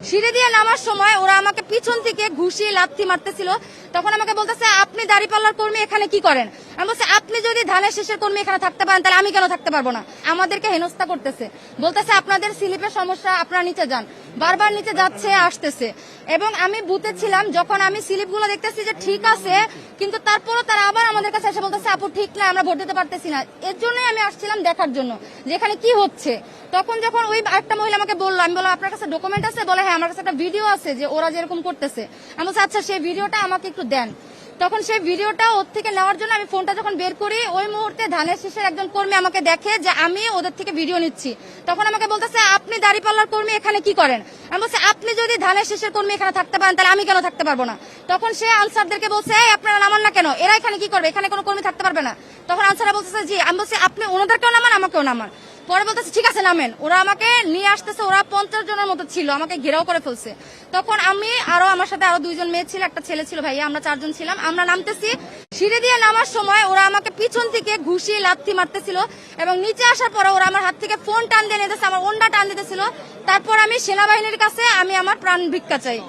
সিঁড়ি দিয়ে নামার সময় ওরা আমাকে পিছন থেকে ঘুষি লাথি মারতেছিল। তখন আমাকে বলতেছে, আপনি দাঁড়িপাল্লার কর্মী, এখানে কি করেন? আমি বলছি, আপনি যদি ধানের শেষের কর্মী এখানে থাকতে পারেন তাহলে আমি কেন থাকতে পারবো না? আমাদেরকে হেনস্থা করতেছে, বলতেছে আপনাদের স্লিপের সমস্যা, আপনারা নিচে যান। বারবার নিচে যাচ্ছে আসতেছে। এবং আমি বুথে ছিলাম, যখন আমি স্লিপগুলো দেখতেছি যে ঠিক আছে, কিন্তু তারপরও তারা আবার আমাদের কাছে এসে বলতেছে, আপু ঠিক না, আমরা ভোট দিতে পারতেছি না। এর জন্যই আমি আসছিলাম দেখার জন্য যে এখানে কি হচ্ছে। তখন যখন ওই একটা মহিলা আমাকে বললো, আমি বললাম আপনার কাছে ডকুমেন্ট আছে? বলে হ্যাঁ, আমার কাছে একটা ভিডিও আছে যে ওরা যেরকম করতেছে। আমি বলছি আচ্ছা, সেই ভিডিওটা আমাকে একটু দেন। তখন সেই ভিডিওটা ওর থেকে নেওয়ার জন্য আমি ফোনটা যখন বের করি, ওই মুহূর্তে ধানের শীষের একজন কর্মী আমাকে দেখে যে আমি ওদের থেকে ভিডিও নিচ্ছি। তখন আমাকে বলতেছে, আপনি দাঁড়িপাল্লার কর্মী, এখানে কি করেন? আমি বলছি, আপনি যদি ধানের শীষের কর্মী এখানে থাকতে পারেন তাহলে আমি কেন থাকতে পারবো না? তখন সে আনসারদেরকে বলছে, আপনারা নামান না কেন? এরা এখানে কি করবে? এখানে কোনো কর্মী থাকতে পারবে না। তখন আনসাররা বলতেছে জি। আমি বলছি, আপনি ওনাদেরকেও নামান, আমাকেও নামান। পরে বলতেছে ঠিক আছে নামেন। ওরা আমাকে নিয়ে আসতেছে, ওরা 50 জনের মতো ছিল, আমাকে ঘেরাও করে ফেলছে। তখন আমি আমার সাথে আরো 2জন মেয়ে ছিল, একটা ছেলে ছিল, ভাইয়া, আমরা 4 জন ছিলাম। আমরা নামতেছি, সিঁড়ি দিয়ে নামার সময় ওরা আমাকে পিছন থেকে ঘুষি লাথি মারতেছিল এবং নিচে আসার পরে ওরা আমার হাত থেকে ফোন টান দিয়ে নিতেছে, আমার ওন্ডা টান দিতেছিল। তারপর আমি সেনাবাহিনীর কাছে আমি আমার প্রাণ ভিক্ষা চাই।